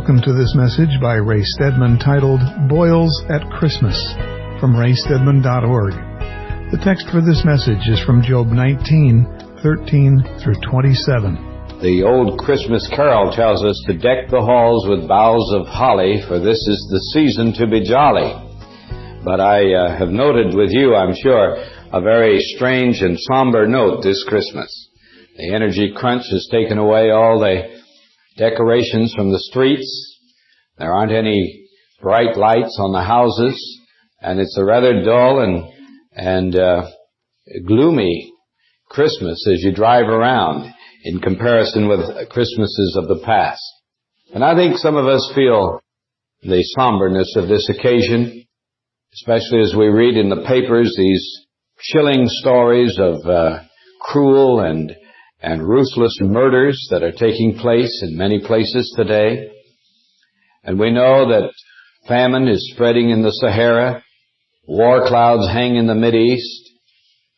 Welcome to this message by Ray Stedman titled Boils at Christmas from raystedman.org. The text for this message is from Job 19:13 through 27. The old Christmas carol tells us to deck the halls with boughs of holly, for this is the season to be jolly. But I have noted with you, I'm sure, a very strange and somber note this Christmas. The energy crunch has taken away all the decorations from the streets. There aren't any bright lights on the houses, and it's a rather dull and gloomy Christmas as you drive around in comparison with Christmases of the past. And I think some of us feel the somberness of this occasion, especially as we read in the papers these chilling stories of cruel and ruthless murders that are taking place in many places today. And we know that famine is spreading in the Sahara, war clouds hang in the Mideast,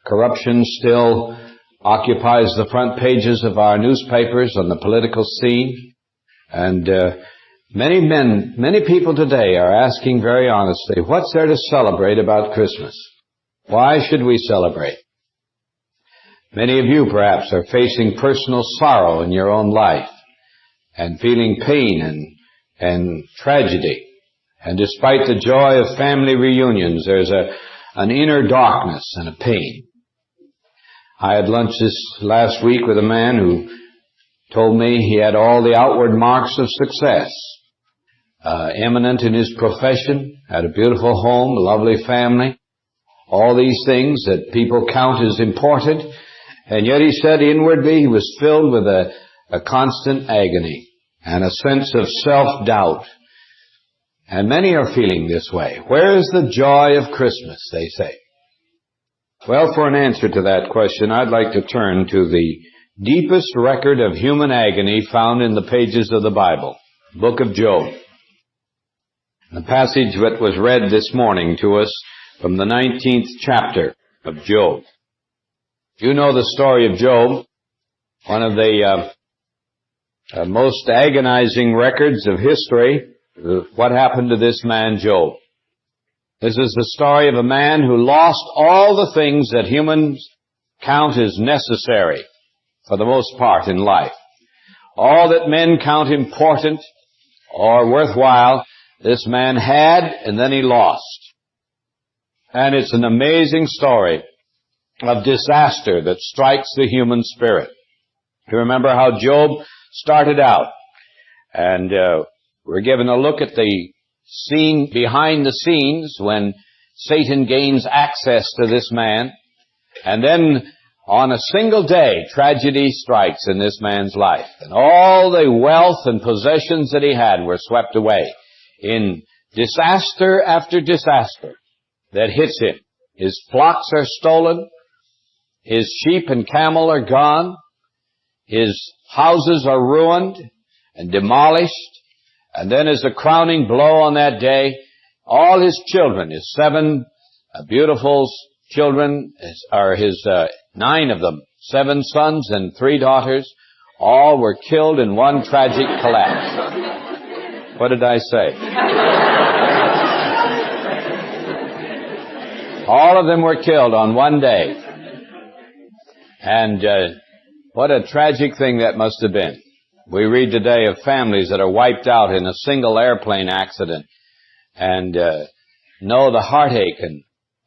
corruption still occupies the front pages of our newspapers on the political scene, and many people today are asking very honestly, what's there to celebrate about Christmas? Why should we celebrate? Many of you perhaps are facing personal sorrow in your own life and feeling pain and tragedy. And despite the joy of family reunions, there's an inner darkness and a pain. I had lunch this last week with a man who told me he had all the outward marks of success. Eminent in his profession, had a beautiful home, a lovely family, all these things that people count as important. And yet he said inwardly he was filled with a constant agony and a sense of self-doubt. And many are feeling this way. Where is the joy of Christmas, they say? Well, for an answer to that question, I'd like to turn to the deepest record of human agony found in the pages of the Bible, the book of Job. The passage that was read this morning to us from the 19th chapter of Job. You know the story of Job, one of the most agonizing records of history, what happened to this man Job. This is the story of a man who lost all the things that humans count as necessary for the most part in life. All that men count important or worthwhile, this man had and then he lost. And it's an amazing story of disaster that strikes the human spirit. You remember how Job started out, and we're given a look at the scene behind the scenes when Satan gains access to this man, and then on a single day, tragedy strikes in this man's life, and all the wealth and possessions that he had were swept away in disaster after disaster that hits him. His flocks are stolen. His sheep and camel are gone. His houses are ruined and demolished. And then as a crowning blow on that day, all his children, his 7 beautiful children, are his 9 of them, 7 sons and 3 daughters, all were killed in one tragic collapse. What did I say? All of them were killed on one day. And what a tragic thing that must have been. We read today of families that are wiped out in a single airplane accident, and know the heartache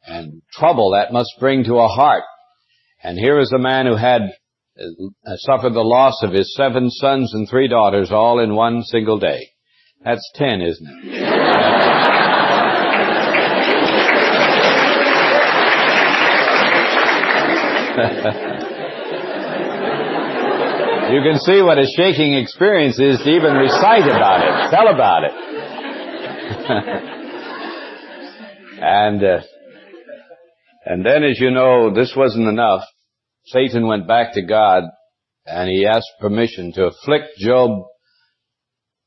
and trouble that must bring to a heart. And here is a man who had suffered the loss of his 7 sons and 3 daughters all in one single day. That's 10, isn't it? You can see what a shaking experience is to even recite about it, tell about it. And then, as you know, this wasn't enough. Satan went back to God and he asked permission to afflict Job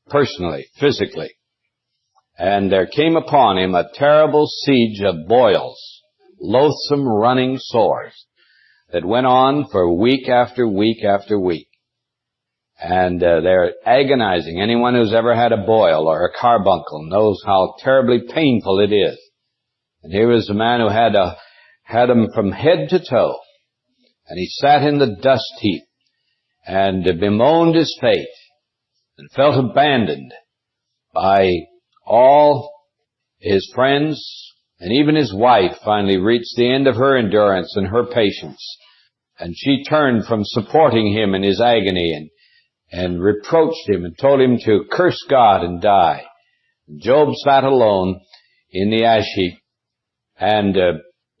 personally, physically. And there came upon him a terrible siege of boils, loathsome running sores that went on for week after week after week. And they're agonizing. Anyone who's ever had a boil or a carbuncle knows how terribly painful it is. And here was a man who had them from head to toe. And he sat in the dust heap and bemoaned his fate and felt abandoned by all his friends, and even his wife finally reached the end of her endurance and her patience. And she turned from supporting him in his agony and reproached him and told him to curse God and die. Job sat alone in the ash heap and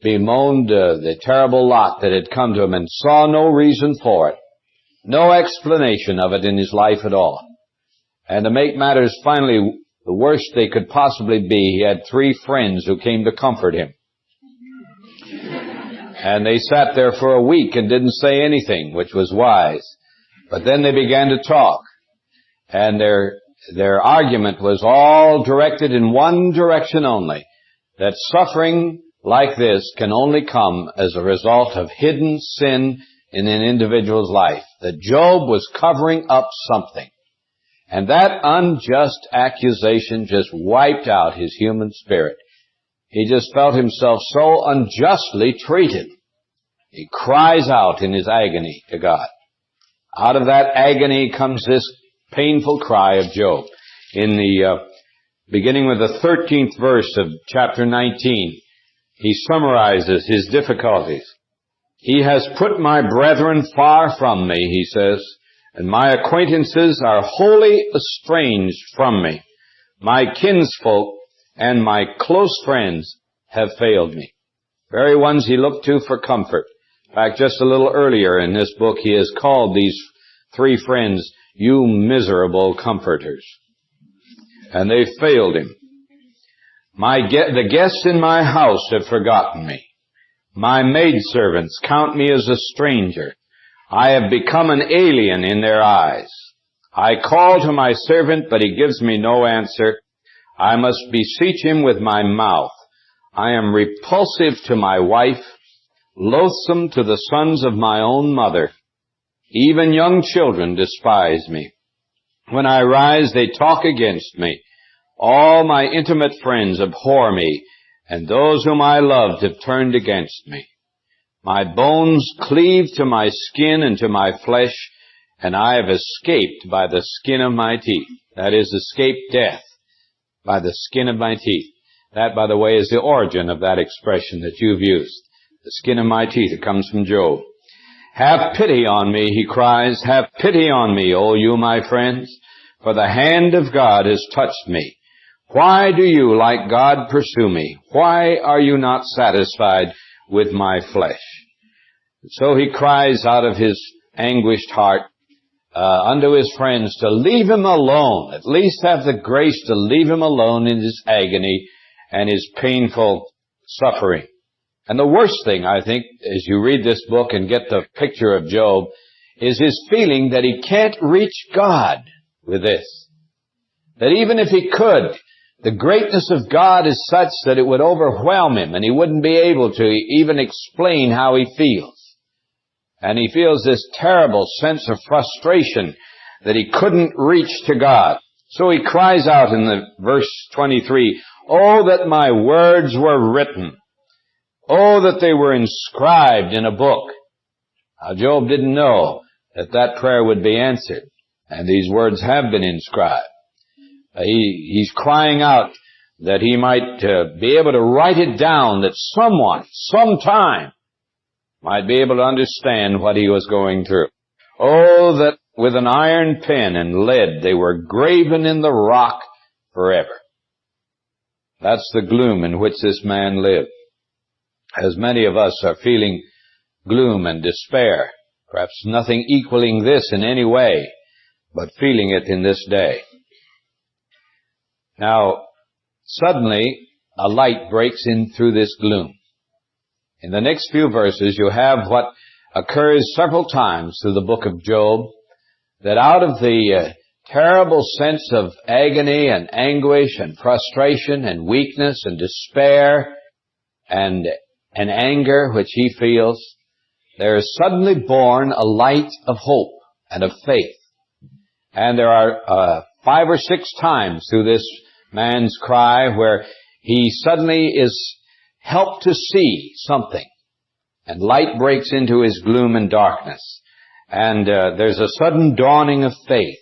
bemoaned the terrible lot that had come to him and saw no reason for it, no explanation of it in his life at all. And to make matters finally the worst they could possibly be, he had 3 friends who came to comfort him. And they sat there for a week and didn't say anything, which was wise. But then they began to talk. And their argument was all directed in one direction only, that suffering like this can only come as a result of hidden sin in an individual's life. That Job was covering up something. And that unjust accusation just wiped out his human spirit. He just felt himself so unjustly treated. He cries out in his agony to God. Out of that agony comes this painful cry of Job. In the beginning with the 13th verse of chapter 19, he summarizes his difficulties. He has put my brethren far from me, he says, and my acquaintances are wholly estranged from me. My kinsfolk and my close friends have failed me. Very ones he looked to for comfort. In fact, just a little earlier in this book, he has called these 3 friends, you miserable comforters. And they failed him. The guests in my house have forgotten me. My maidservants count me as a stranger. I have become an alien in their eyes. I call to my servant, but he gives me no answer. I must beseech him with my mouth. I am repulsive to my wife, loathsome to the sons of my own mother. Even young children despise me. When I rise, they talk against me. All my intimate friends abhor me, and those whom I loved have turned against me. My bones cleave to my skin and to my flesh, and I have escaped by the skin of my teeth. That is, escaped death by the skin of my teeth. That, by the way, is the origin of that expression that you've used. The skin of my teeth. It comes from Job. Have pity on me, he cries. Have pity on me, O you my friends, for the hand of God has touched me. Why do you, like God, pursue me? Why are you not satisfied with my flesh? So he cries out of his anguished heart unto his friends to leave him alone, at least have the grace to leave him alone in his agony and his painful suffering. And the worst thing, I think, as you read this book and get the picture of Job, is his feeling that he can't reach God with this. That even if he could, the greatness of God is such that it would overwhelm him and he wouldn't be able to even explain how he feels. And he feels this terrible sense of frustration that he couldn't reach to God. So he cries out in the verse 23, Oh, that my words were written. Oh, that they were inscribed in a book. Now, Job didn't know that that prayer would be answered. And these words have been inscribed. He's crying out that he might be able to write it down, that someone, sometime, might be able to understand what he was going through. Oh, that with an iron pen and lead they were graven in the rock forever. That's the gloom in which this man lived. As many of us are feeling gloom and despair, perhaps nothing equaling this in any way, but feeling it in this day. Now, suddenly, a light breaks in through this gloom. In the next few verses, you have what occurs several times through the book of Job, that out of the terrible sense of agony and anguish and frustration and weakness and despair and anger which he feels, there is suddenly born a light of hope and of faith. And there are 5 or 6 times through this man's cry where he suddenly is helped to see something. And light breaks into his gloom and darkness. And there's a sudden dawning of faith.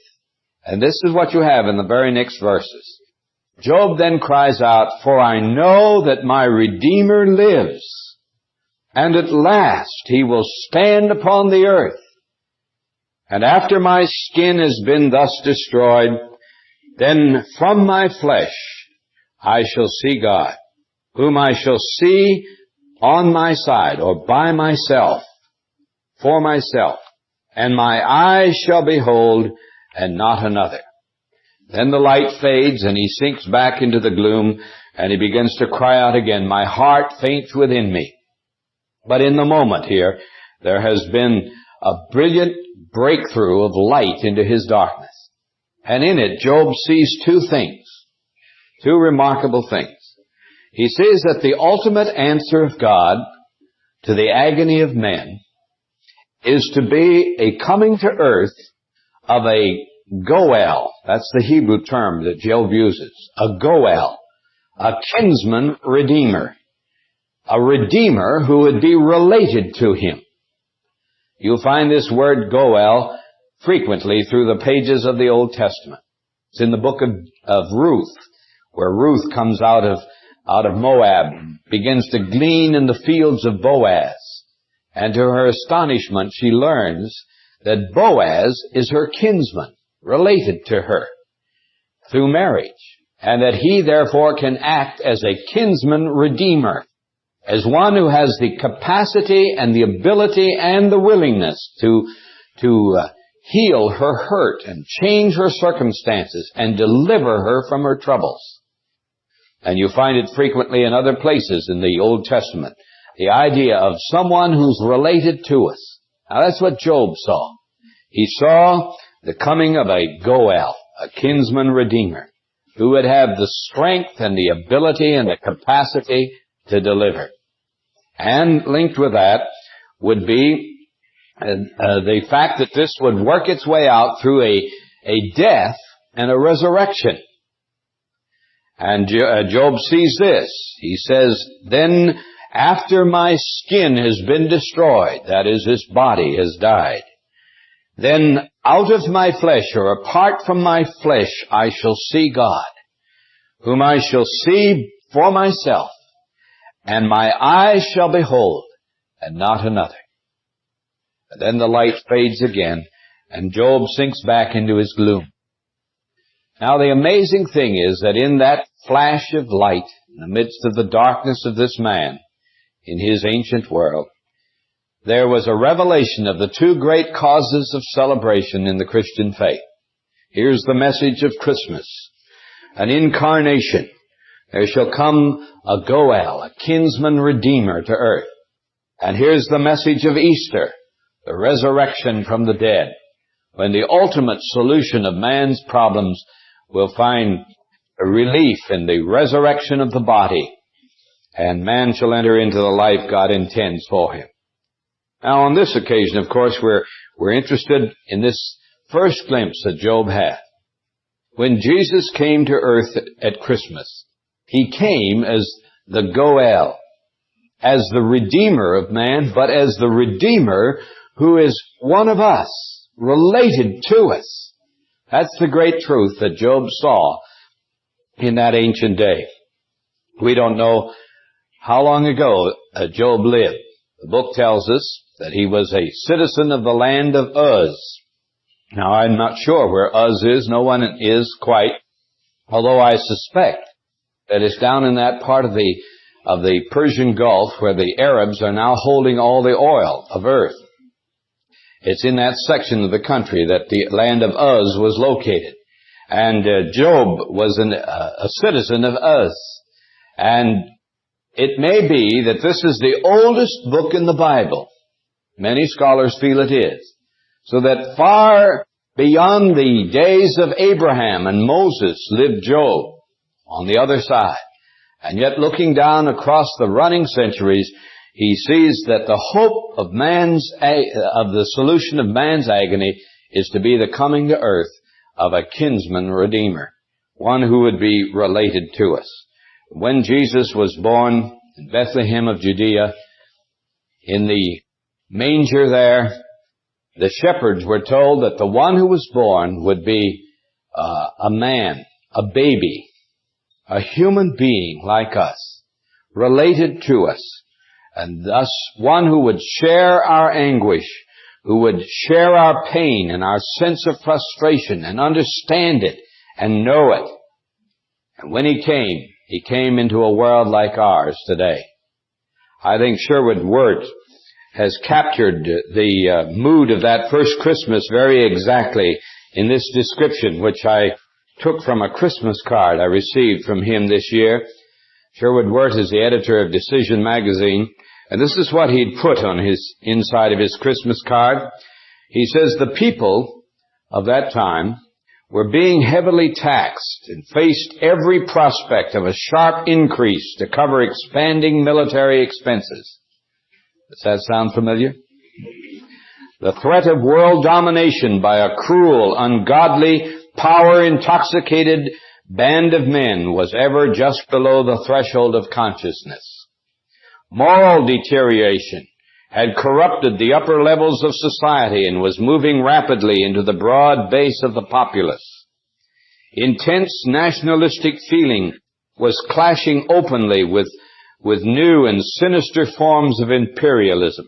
And this is what you have in the very next verses. Job then cries out, "For I know that my Redeemer lives, and at last he will stand upon the earth. And after my skin has been thus destroyed, then from my flesh I shall see God, whom I shall see on my side, or by myself, for myself, and my eyes shall behold, and not another." Then the light fades, and he sinks back into the gloom, and he begins to cry out again, "My heart faints within me." But in the moment here, there has been a brilliant breakthrough of light into his darkness. And in it, Job sees 2 things, 2 remarkable things. He sees that the ultimate answer of God to the agony of men is to be a coming to earth of a goel. That's the Hebrew term that Job uses. A goel. A kinsman redeemer. A redeemer who would be related to him. You'll find this word goel frequently through the pages of the Old Testament. It's in the book of Ruth, where Ruth comes out of Moab, begins to glean in the fields of Boaz. And to her astonishment, she learns that Boaz is her kinsman, related to her through marriage, and that he therefore can act as a kinsman redeemer, as one who has the capacity and the ability and the willingness to heal her hurt and change her circumstances and deliver her from her troubles. And you find it frequently in other places in the Old Testament, the idea of someone who's related to us. Now that's what Job saw. He saw the coming of a goel, a kinsman redeemer, who would have the strength and the ability and the capacity to deliver. And linked with that would be the fact that this would work its way out through a death and a resurrection. And Job sees this. He says, "Then after my skin has been destroyed," that is, this body has died, "then out of my flesh, or apart from my flesh, I shall see God, whom I shall see for myself, and my eyes shall behold, and not another." And then the light fades again, and Job sinks back into his gloom. Now the amazing thing is that in that flash of light, in the midst of the darkness of this man, in his ancient world, there was a revelation of the 2 great causes of celebration in the Christian faith. Here's the message of Christmas. An incarnation. There shall come a goel, a kinsman redeemer to earth. And here's the message of Easter, the resurrection from the dead, when the ultimate solution of man's problems will find a relief in the resurrection of the body, and man shall enter into the life God intends for him. Now, on this occasion, of course, we're interested in this first glimpse that Job had. When Jesus came to earth at Christmas, he came as the goel, as the Redeemer of man, but as the Redeemer who is one of us, related to us. That's the great truth that Job saw in that ancient day. We don't know how long ago Job lived. The book tells us that he was a citizen of the land of Uz. Now, I'm not sure where Uz is. No one is quite, although I suspect that it's down in that part of the Persian Gulf where the Arabs are now holding all the oil of earth. It's in that section of the country that the land of Uz was located. And Job was a citizen of Uz. And it may be that this is the oldest book in the Bible. Many scholars feel it is. So that far beyond the days of Abraham and Moses lived Job on the other side. And yet looking down across the running centuries, he sees that the hope of the solution of man's agony is to be the coming to earth of a kinsman redeemer, one who would be related to us. When Jesus was born in Bethlehem of Judea, in the manger there, the shepherds were told that the one who was born would be a man, a baby, a human being like us, related to us, and thus one who would share our anguish, who would share our pain and our sense of frustration and understand it and know it. And when he came into a world like ours today. I think Sherwood Wirt has captured the mood of that first Christmas very exactly in this description, which I took from a Christmas card I received from him this year. Sherwood Wirt is the editor of Decision magazine, and this is what he'd put on his inside of his Christmas card. He says, the people of that time were being heavily taxed and faced every prospect of a sharp increase to cover expanding military expenses. Does that sound familiar? The threat of world domination by a cruel, ungodly, power-intoxicated band of men was ever just below the threshold of consciousness. Moral deterioration had corrupted the upper levels of society and was moving rapidly into the broad base of the populace. Intense nationalistic feeling was clashing openly with new and sinister forms of imperialism.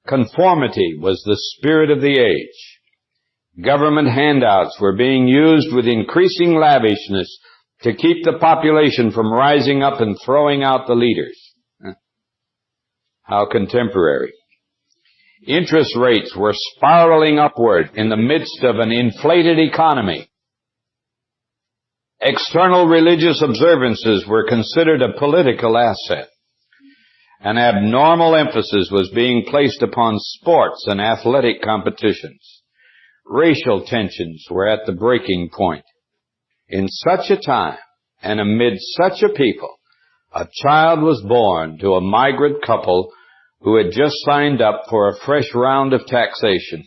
Conformity was the spirit of the age. Government handouts were being used with increasing lavishness to keep the population from rising up and throwing out the leaders. How contemporary. Interest rates were spiraling upward in the midst of an inflated economy. External religious observances were considered a political asset. An abnormal emphasis was being placed upon sports and athletic competitions. Racial tensions were at the breaking point. In such a time, and amid such a people, a child was born to a migrant couple who had just signed up for a fresh round of taxation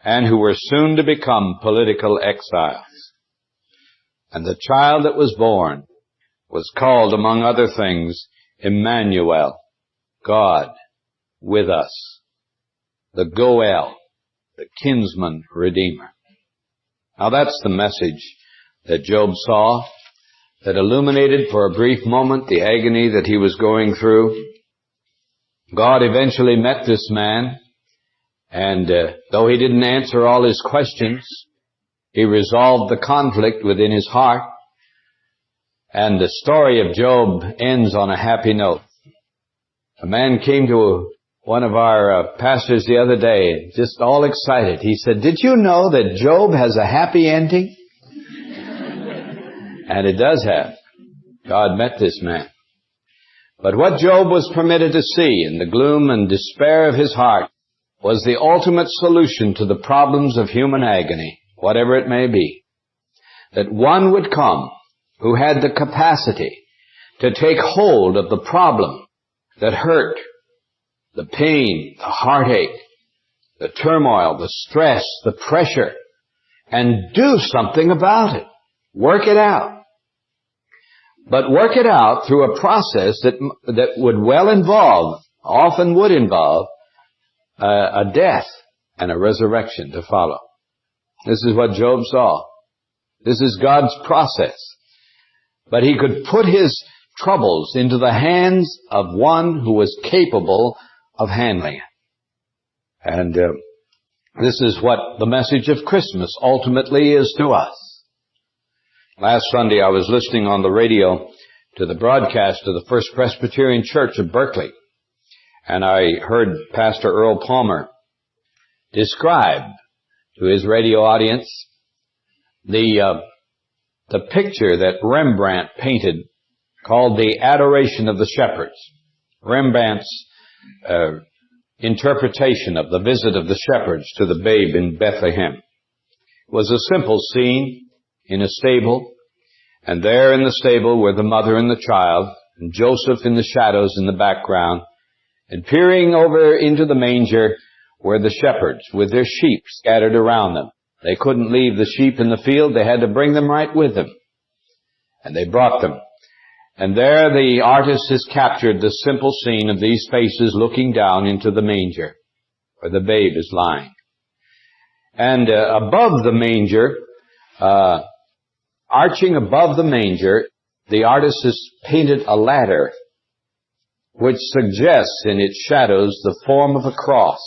and who were soon to become political exiles. And the child that was born was called, among other things, Emmanuel, God with us, the Goel, the kinsman redeemer. Now that's the message that Job saw, that illuminated for a brief moment the agony that he was going through. God eventually met this man, and though he didn't answer all his questions, he resolved the conflict within his heart, and the story of Job ends on a happy note. A man came to one of our pastors the other day, just all excited. He said, "Did you know that Job has a happy ending?" And it does have. God met this man. But what Job was permitted to see in the gloom and despair of his heart was the ultimate solution to the problems of human agony, whatever it may be. That one would come who had the capacity to take hold of the problem that hurt, the pain, the heartache, the turmoil, the stress, the pressure, and do something about it. Work it out. But work it out through a process that would well involve, often would involve, a death and a resurrection to follow. This is what Job saw. This is God's process. But he could put his troubles into the hands of one who was capable of handling it. And this is what the message of Christmas ultimately is to us. Last Sunday I was listening on the radio to the broadcast of the First Presbyterian Church of Berkeley, and I heard Pastor Earl Palmer describe to his radio audience the picture that Rembrandt painted called The Adoration of the Shepherds. Rembrandt's interpretation of the visit of the shepherds to the babe in Bethlehem. It was a simple scene in a stable, and there in the stable were the mother and the child, and Joseph in the shadows in the background, and peering over into the manger were the shepherds with their sheep scattered around them. They couldn't leave the sheep in the field. They had to bring them right with them. And they brought them. And there the artist has captured the simple scene of these faces looking down into the manger where the babe is lying. And above the manger, arching above the manger, the artist has painted a ladder which suggests in its shadows the form of a cross.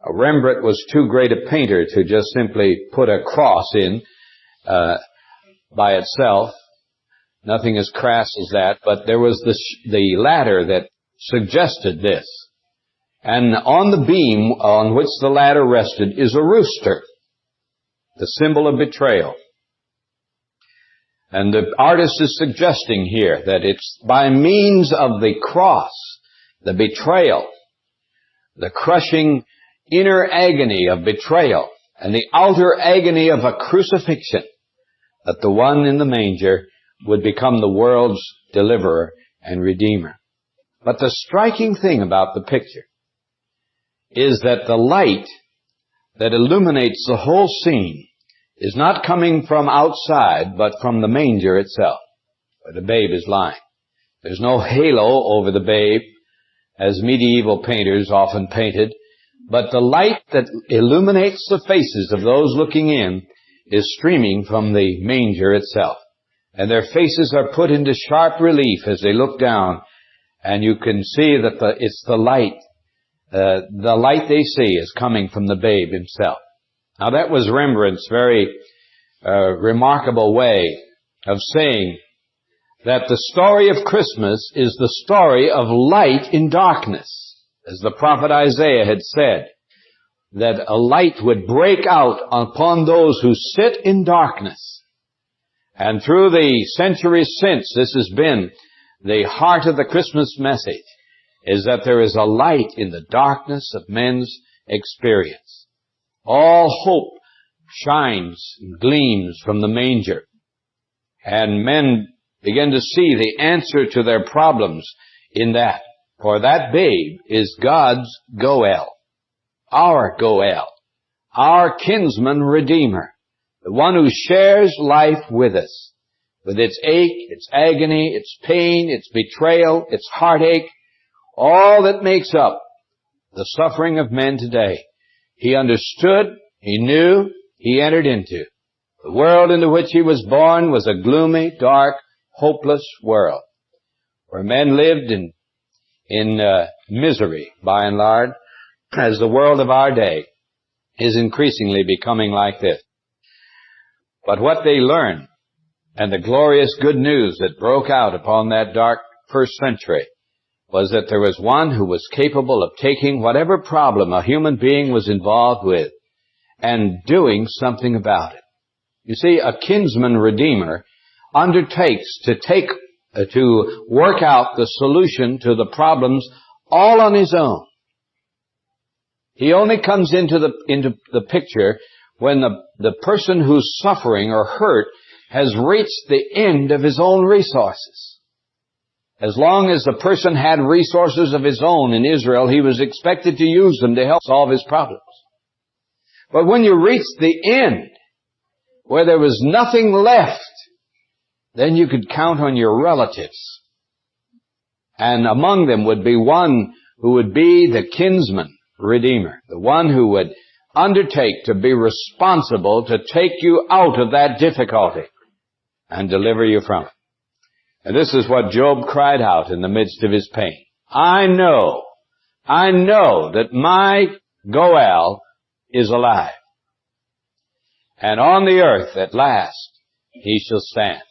Rembrandt was too great a painter to just simply put a cross in by itself. Nothing as crass as that, but there was the ladder that suggested this. And on the beam on which the ladder rested is a rooster, the symbol of betrayal. And the artist is suggesting here that it's by means of the cross, the betrayal, the crushing inner agony of betrayal, and the outer agony of a crucifixion, that the one in the manger would become the world's deliverer and redeemer. But the striking thing about the picture is that the light that illuminates the whole scene is not coming from outside, but from the manger itself, where the babe is lying. There's no halo over the babe, as medieval painters often painted, but the light that illuminates the faces of those looking in is streaming from the manger itself. And their faces are put into sharp relief as they look down, and you can see that it's the light. The light they see is coming from the babe himself. Now that was Rembrandt's very remarkable way of saying that the story of Christmas is the story of light in darkness. As the prophet Isaiah had said, that a light would break out upon those who sit in darkness. And through the centuries since, this has been the heart of the Christmas message, is that there is a light in the darkness of men's experience. All hope shines and gleams from the manger. And men begin to see the answer to their problems in that. For that babe is God's Goel, our Goel, our kinsman redeemer, the one who shares life with us, with its ache, its agony, its pain, its betrayal, its heartache, all that makes up the suffering of men today. He understood, he knew, he entered into. The world into which he was born was a gloomy, dark, hopeless world, where men lived in misery, by and large, as the world of our day is increasingly becoming like this. But what they learned, and the glorious good news that broke out upon that dark first century, was that there was one who was capable of taking whatever problem a human being was involved with and doing something about it. You see, a kinsman redeemer undertakes to work out the solution to the problems all on his own. He only comes into the picture when the person who's suffering or hurt has reached the end of his own resources. As long as the person had resources of his own in Israel, he was expected to use them to help solve his problems. But when you reach the end, where there was nothing left, then you could count on your relatives. And among them would be one who would be the kinsman redeemer, the one who would undertake to be responsible to take you out of that difficulty and deliver you from it. And this is what Job cried out in the midst of his pain. I know that my Goel is alive. And on the earth at last he shall stand.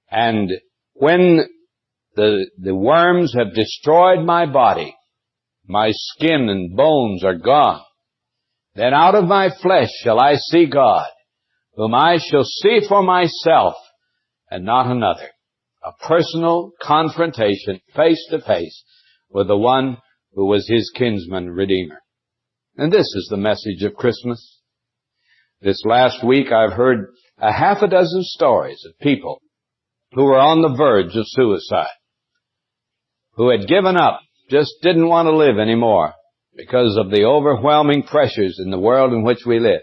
And when the worms have destroyed my body, my skin and bones are gone, then out of my flesh shall I see God, whom I shall see for myself and not another. A personal confrontation face to face with the one who was his kinsman redeemer. And this is the message of Christmas. This last week I've heard a half a dozen stories of people who were on the verge of suicide, who had given up, just didn't want to live anymore because of the overwhelming pressures in the world in which we live.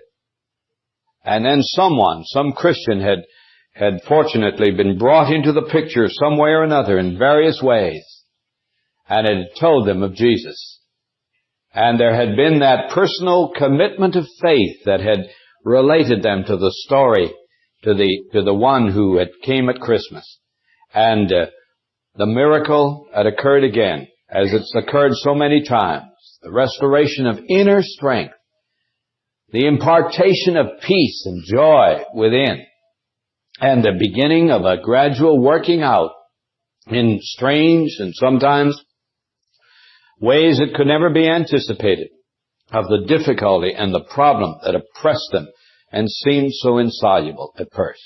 And then some Christian had fortunately been brought into the picture some way or another in various ways, and had told them of Jesus. And there had been that personal commitment of faith that had related them to the story, to the one who had came at Christmas. And the miracle had occurred again, as it's occurred so many times. The restoration of inner strength, the impartation of peace and joy within, and the beginning of a gradual working out in strange and sometimes ways that could never be anticipated of the difficulty and the problem that oppressed them and seemed so insoluble at first.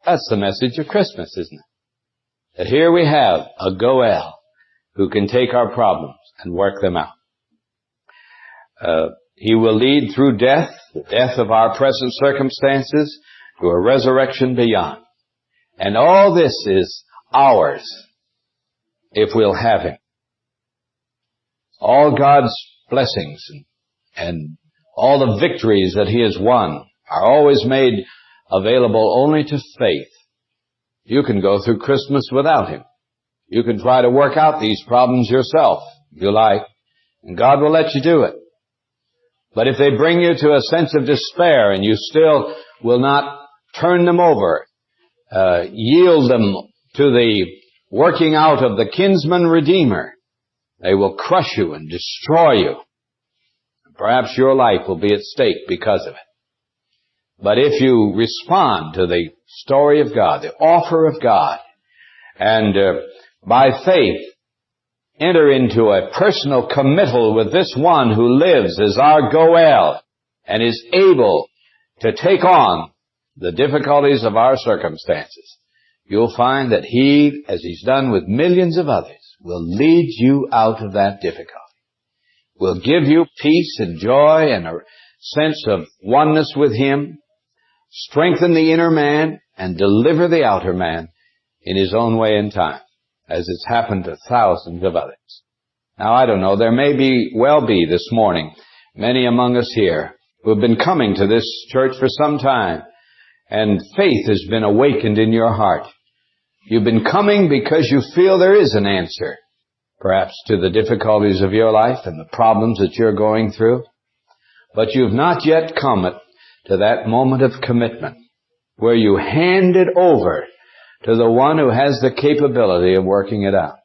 That's the message of Christmas, isn't it? That here we have a Goel who can take our problems and work them out. He will lead through death, the death of our present circumstances, to a resurrection beyond. And all this is ours if we'll have Him. All God's blessings and all the victories that He has won are always made available only to faith. You can go through Christmas without Him. You can try to work out these problems yourself, if you like, and God will let you do it. But if they bring you to a sense of despair and you still will not turn them over, yield them to the working out of the kinsman redeemer, they will crush you and destroy you. Perhaps your life will be at stake because of it. But if you respond to the story of God, the offer of God, and by faith enter into a personal committal with this one who lives as our Goel and is able to take on the difficulties of our circumstances, you'll find that He, as He's done with millions of others, will lead you out of that difficulty, will give you peace and joy and a sense of oneness with Him, strengthen the inner man, and deliver the outer man in His own way and time, as it's happened to thousands of others. Now, I don't know, there may well be this morning many among us here who have been coming to this church for some time, and faith has been awakened in your heart. You've been coming because you feel there is an answer, perhaps to the difficulties of your life and the problems that you're going through. But you've not yet come to that moment of commitment where you hand it over to the one who has the capability of working it out.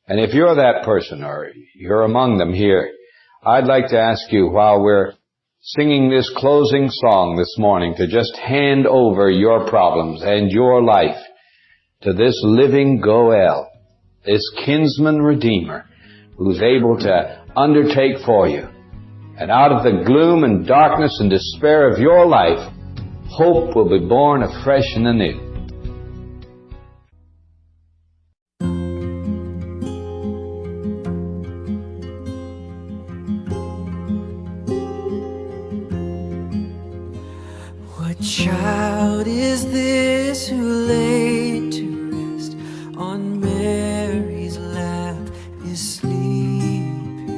And if you're that person, or you're among them here, I'd like to ask you, while we're singing this closing song this morning, to just hand over your problems and your life to this living Goel, this kinsman redeemer, who's able to undertake for you. And out of the gloom and darkness and despair of your life, hope will be born afresh and anew. What child is this who laid to rest on Mary's lap is sleeping,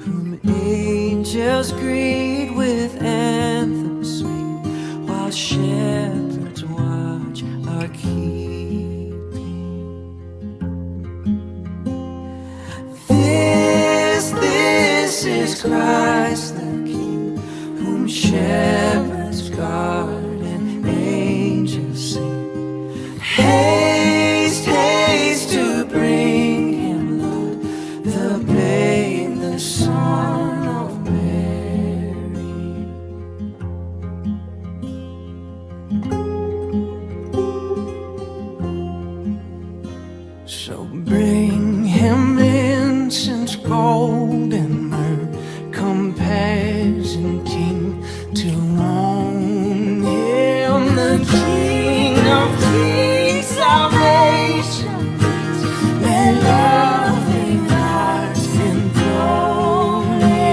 whom angels greet with anthems sweet, while shepherds watch are keeping? This is Christ the King, whom shepherds guard and angels sing. Haste, haste to bring Him, Lord, the babe, the Son of Mary. So bring Him incense, gold, and myrrh, compassion, King, to own Him, the King of kings, salvation brings. Let loving hearts enthrone Him.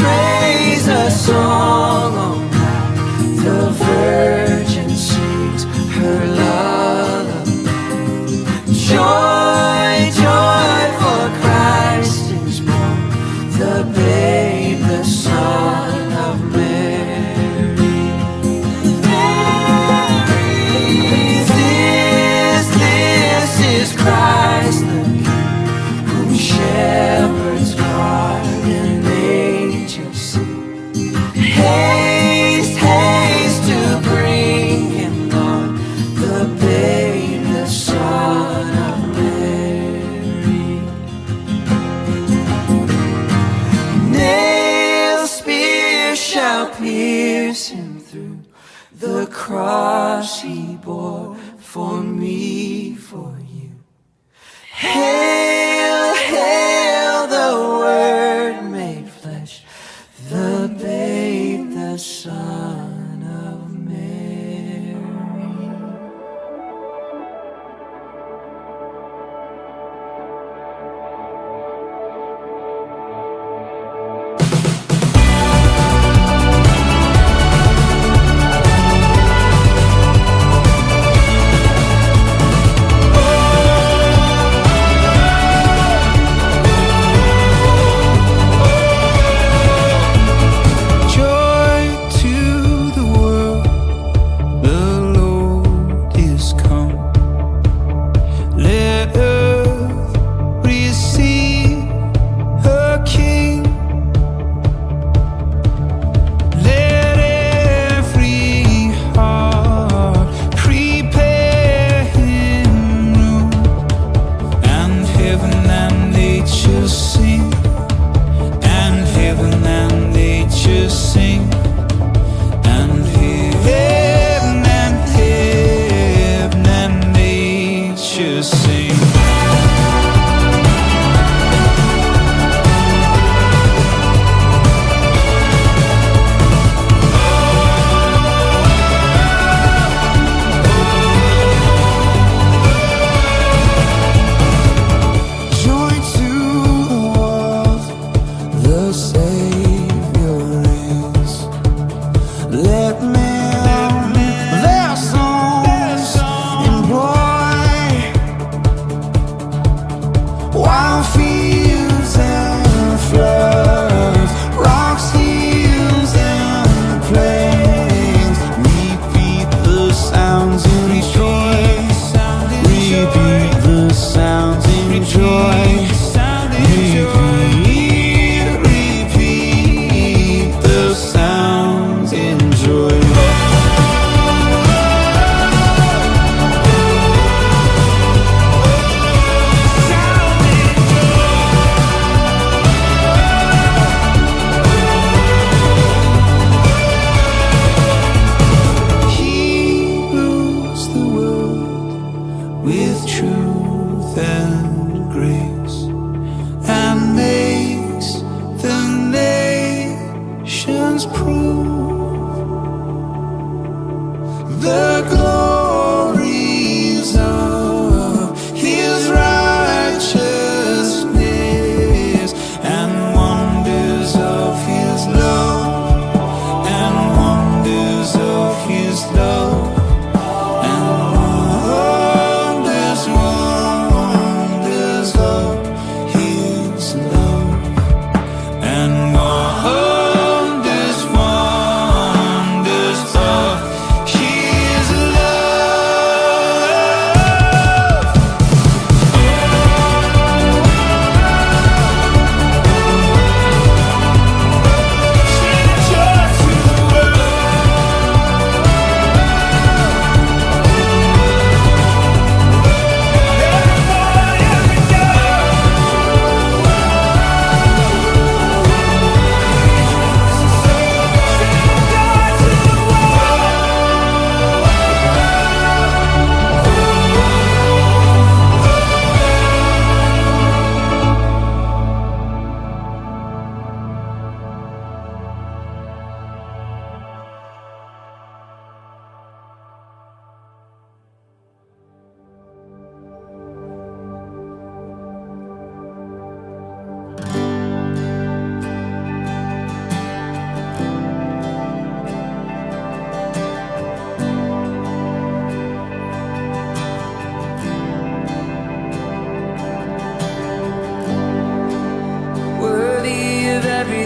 Raise a song on high. The Virgin sings her lullaby. Joy, joy, for Christ is born, the babe. the cross he bore for me, for you. Hail, hail, the Word made flesh, the babe, the Son of Mary.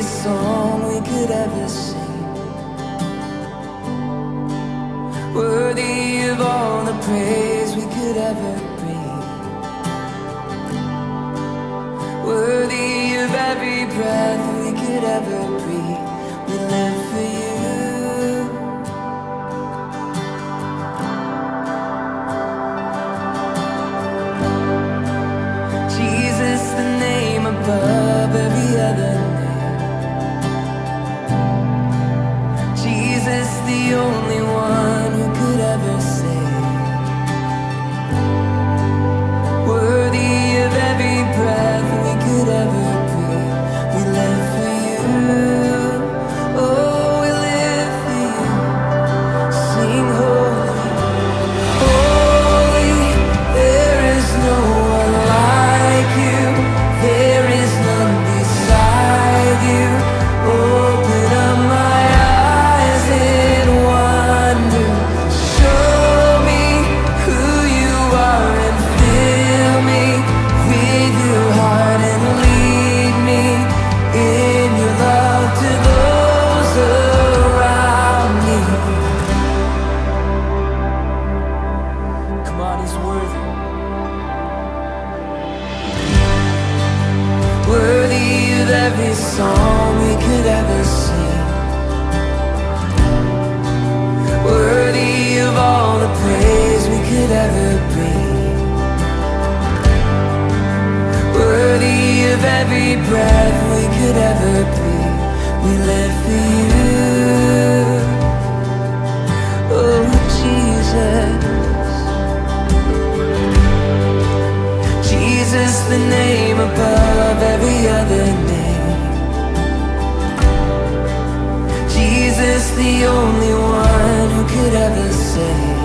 Song we could ever sing, worthy of all the praise we could ever bring, worthy of every breath we could ever breathe. We live for you. Jesus, the name above every other name. Jesus, the only one every breath we could ever breathe, we live for you. Oh, Jesus. Jesus, the name above every other name. Jesus, the only one who could ever save.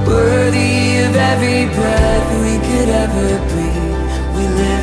Worthy of every breath we could ever breathe, we live